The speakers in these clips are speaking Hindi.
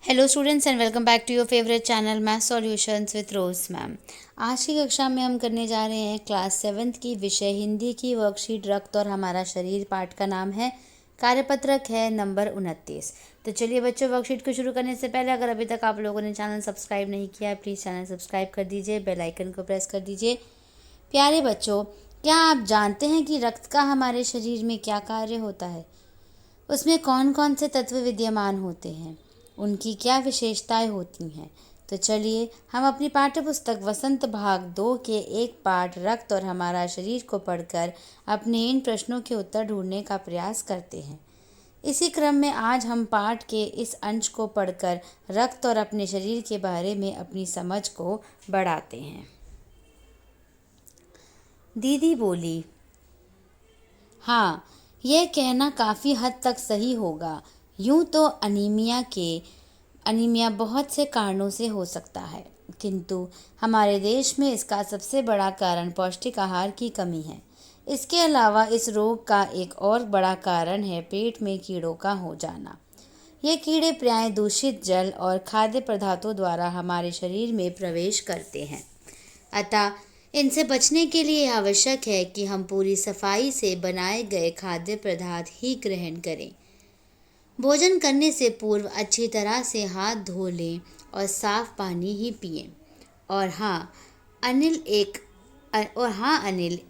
Hello students and welcome back to your favourite channel math solutions with Rose ma'am. आज की कक्षा में हम करने जा रहे हैं क्लास 7th की विषय हिंदी की वर्कशीट रक्त और हमारा शरीर। पाठ का नाम है कार्यपत्रक है नंबर 29। तो चलिए बच्चों, वर्कशीट को शुरू करने से पहले अगर अभी तक आप लोगों ने चैनल सब्सक्राइब नहीं किया है, प्लीज़ चैनल सब्सक्राइब कर दीजिए, बेल आइकन को प्रेस कर दीजिए। प्यारे बच्चों, क्या आप जानते हैं कि रक्त का हमारे शरीर में क्या कार्य होता है? उसमें कौन कौन से तत्व विद्यमान होते हैं, उनकी क्या विशेषताएं होती हैं? तो चलिए हम अपनी पाठ्य पुस्तक वसंत भाग 2 के एक पाठ रक्त और हमारा शरीर को पढ़कर अपने इन प्रश्नों के उत्तर ढूंढने का प्रयास करते हैं। इसी क्रम में आज हम पाठ के इस अंश को पढ़कर रक्त और अपने शरीर के बारे में अपनी समझ को बढ़ाते हैं। दीदी बोली, हाँ, यह कहना काफ़ी हद तक सही होगा। यूं तो अनीमिया बहुत से कारणों से हो सकता है, किंतु हमारे देश में इसका सबसे बड़ा कारण पौष्टिक आहार की कमी है। इसके अलावा इस रोग का एक और बड़ा कारण है पेट में कीड़ों का हो जाना। ये कीड़े प्रायः दूषित जल और खाद्य पदार्थों द्वारा हमारे शरीर में प्रवेश करते हैं। अतः इनसे बचने के लिए आवश्यक है कि हम पूरी सफाई से बनाए गए खाद्य पदार्थ ही ग्रहण करें। भोजन करने से पूर्व अच्छी तरह से हाथ धो लें और साफ पानी ही पिएं। और हाँ, अनिल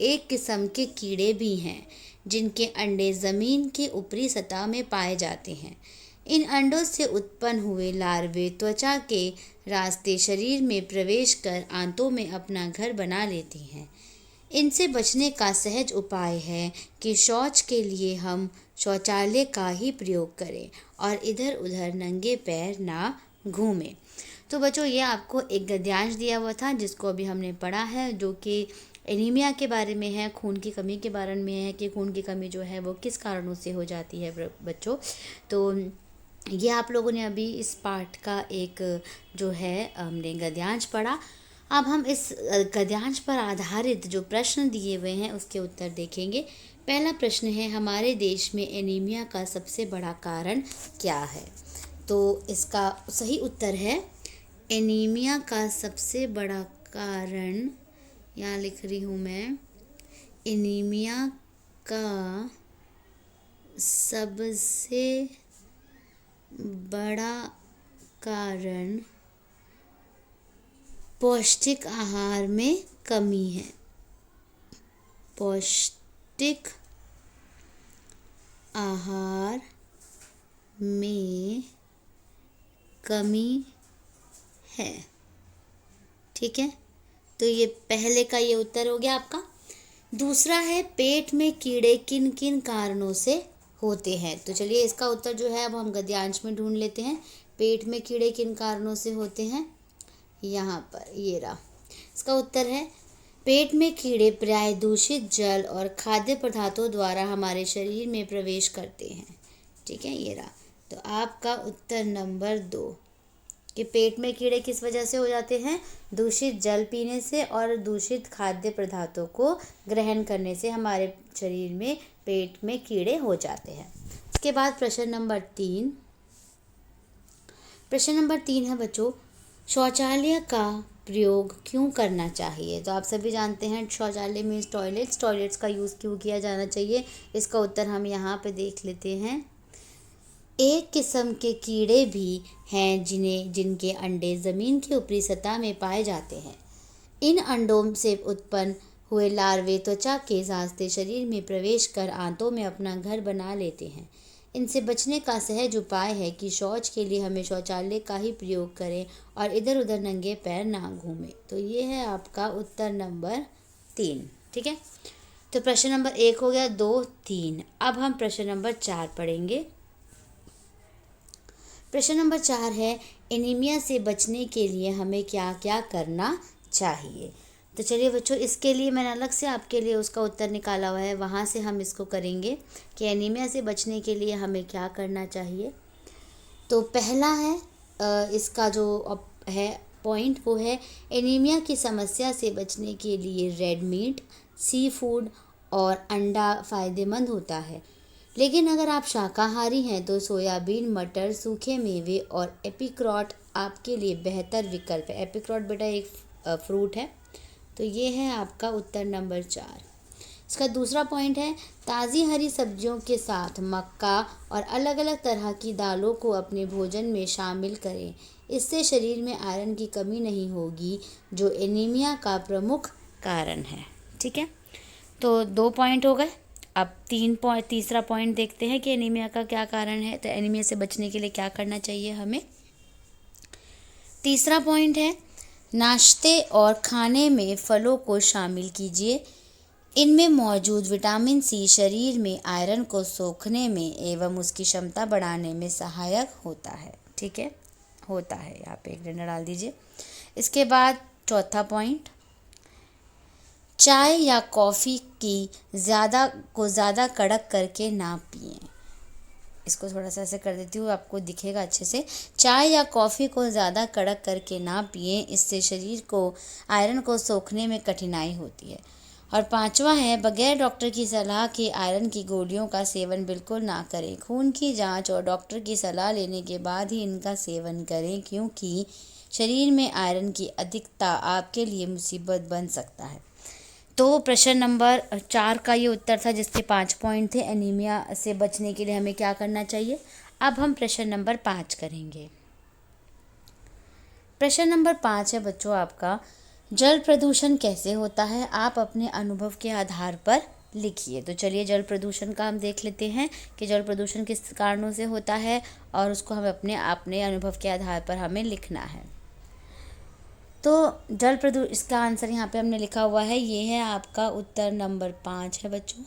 एक किस्म के कीड़े भी हैं जिनके अंडे ज़मीन की ऊपरी सतह में पाए जाते हैं। इन अंडों से उत्पन्न हुए लार्वे त्वचा के रास्ते शरीर में प्रवेश कर आंतों में अपना घर बना लेती हैं। इनसे बचने का सहज उपाय है कि शौच के लिए हम शौचालय का ही प्रयोग करें और इधर उधर नंगे पैर ना घूमें। तो बच्चों, ये आपको एक गद्यांश दिया हुआ था जिसको अभी हमने पढ़ा है, जो कि एनीमिया के बारे में है, खून की कमी के बारे में है कि खून की कमी जो है वो किस कारणों से हो जाती है बच्चों। तो ये आप लोगों ने अभी इस पाठ का एक जो है हमने गद्यांश पढ़ा। अब हम इस गद्यांश पर आधारित जो प्रश्न दिए हुए हैं उसके उत्तर देखेंगे। पहला प्रश्न है, हमारे देश में एनीमिया का सबसे बड़ा कारण क्या है? तो इसका सही उत्तर है, एनीमिया का सबसे बड़ा कारण, यहाँ लिख रही हूँ मैं, एनीमिया का सबसे बड़ा कारण पौष्टिक आहार में कमी है। पौष्टिक आहार में कमी है। ठीक है, तो ये पहले का ये उत्तर हो गया आपका। दूसरा है, पेट में कीड़े किन किन कारणों से होते हैं? तो चलिए इसका उत्तर जो है अब हम गद्यांश में ढूंढ लेते हैं। पेट में कीड़े किन कारणों से होते हैं? यहाँ पर ये रहा। इसका उत्तर है, पेट में कीड़े प्राय दूषित जल और खाद्य पदार्थों द्वारा हमारे शरीर में प्रवेश करते हैं। ठीक है, ये रहा। तो आपका उत्तर नंबर 2 कि पेट में कीड़े किस वजह से हो जाते हैं? दूषित जल पीने से और दूषित खाद्य पदार्थों को ग्रहण करने से हमारे शरीर में पेट में कीड़े हो जाते हैं। इसके बाद प्रश्न नंबर 3। प्रश्न नंबर 3 है बच्चों, शौचालय का प्रयोग क्यों करना चाहिए? तो आप सभी जानते हैं शौचालय मीन्स टॉयलेट्स का यूज़ क्यों किया जाना चाहिए? इसका उत्तर हम यहाँ पे देख लेते हैं। एक किस्म के कीड़े भी हैं जिनके अंडे ज़मीन की ऊपरी सतह में पाए जाते हैं। इन अंडों से उत्पन्न हुए लार्वे त्वचा के रास्ते शरीर में प्रवेश कर आंतों में अपना घर बना लेते हैं। इनसे बचने का सहज उपाय है कि शौच के लिए हमें शौचालय का ही प्रयोग करें और इधर उधर नंगे पैर ना घूमें। तो ये है आपका उत्तर नंबर 3। ठीक है, तो प्रश्न नंबर 1 हो गया, 2, 3। अब हम प्रश्न नंबर 4 पढ़ेंगे। प्रश्न नंबर 4 है, एनीमिया से बचने के लिए हमें क्या क्या करना चाहिए? तो चलिए बच्चों, इसके लिए मैंने अलग से आपके लिए उसका उत्तर निकाला हुआ है, वहाँ से हम इसको करेंगे कि एनीमिया से बचने के लिए हमें क्या करना चाहिए। तो पहला है इसका जो है पॉइंट, वो है एनीमिया की समस्या से बचने के लिए रेड मीट, सी फूड और अंडा फ़ायदेमंद होता है। लेकिन अगर आप शाकाहारी हैं तो सोयाबीन, मटर, सूखे मेवे और एप्रिकॉट आपके लिए बेहतर विकल्प है। एप्रिकॉट बेटा एक फ्रूट है। तो ये है आपका उत्तर नंबर 4। इसका दूसरा पॉइंट है, ताज़ी हरी सब्जियों के साथ मक्का और अलग अलग तरह की दालों को अपने भोजन में शामिल करें। इससे शरीर में आयरन की कमी नहीं होगी, जो एनीमिया का प्रमुख कारण है। ठीक है, तो 2 पॉइंट हो गए। अब तीसरा पॉइंट देखते हैं कि एनीमिया का क्या कारण है। तो एनीमिया से बचने के लिए क्या करना चाहिए हमें। तीसरा पॉइंट है, नाश्ते और खाने में फलों को शामिल कीजिए। इनमें मौजूद विटामिन सी शरीर में आयरन को सोखने में एवं उसकी क्षमता बढ़ाने में सहायक होता है। ठीक है, होता है, यहाँ पे एक डंडा डाल दीजिए। इसके बाद चौथा पॉइंट, चाय या कॉफ़ी की ज़्यादा कड़क करके ना पिएं। इसको थोड़ा सा ऐसे कर देती हूँ, आपको दिखेगा अच्छे से। चाय या कॉफ़ी को ज़्यादा कड़क करके ना पिएं, इससे शरीर को आयरन को सोखने में कठिनाई होती है। और पांचवा है, बगैर डॉक्टर की सलाह के आयरन की गोलियों का सेवन बिल्कुल ना करें। खून की जांच और डॉक्टर की सलाह लेने के बाद ही इनका सेवन करें, क्योंकि शरीर में आयरन की अधिकता आपके लिए मुसीबत बन सकता है। तो प्रश्न नंबर 4 का ये उत्तर था, जिसके 5 पॉइंट थे। एनीमिया से बचने के लिए हमें क्या करना चाहिए। अब हम प्रश्न नंबर 5 करेंगे। प्रश्न नंबर 5 है बच्चों आपका, जल प्रदूषण कैसे होता है, आप अपने अनुभव के आधार पर लिखिए। तो चलिए जल प्रदूषण का हम देख लेते हैं कि जल प्रदूषण किस कारणों से होता है, और उसको हम अपने अनुभव के आधार पर हमें लिखना है। तो इसका आंसर यहाँ पे हमने लिखा हुआ है, ये है आपका उत्तर नंबर 5 है बच्चों।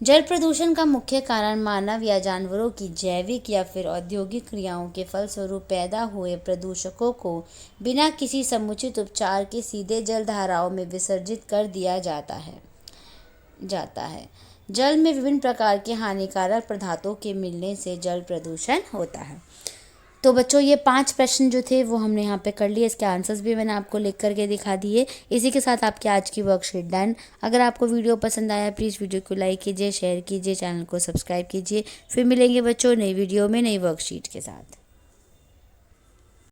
जल प्रदूषण का मुख्य कारण मानव या जानवरों की जैविक या फिर औद्योगिक क्रियाओं के फलस्वरूप पैदा हुए प्रदूषकों को बिना किसी समुचित उपचार के सीधे जल धाराओं में विसर्जित कर दिया जाता है। जल में विभिन्न प्रकार के हानिकारक पदार्थों के मिलने से जल प्रदूषण होता है। तो बच्चों ये 5 प्रश्न जो थे वो हमने यहाँ पे कर लिए। इसके आंसर्स भी मैंने आपको लिख करके दिखा दिए। इसी के साथ आपकी आज की वर्कशीट डन। अगर आपको वीडियो पसंद आया प्लीज़ वीडियो को लाइक कीजिए, शेयर कीजिए, चैनल को सब्सक्राइब कीजिए। फिर मिलेंगे बच्चों नई वीडियो में नई वर्कशीट के साथ।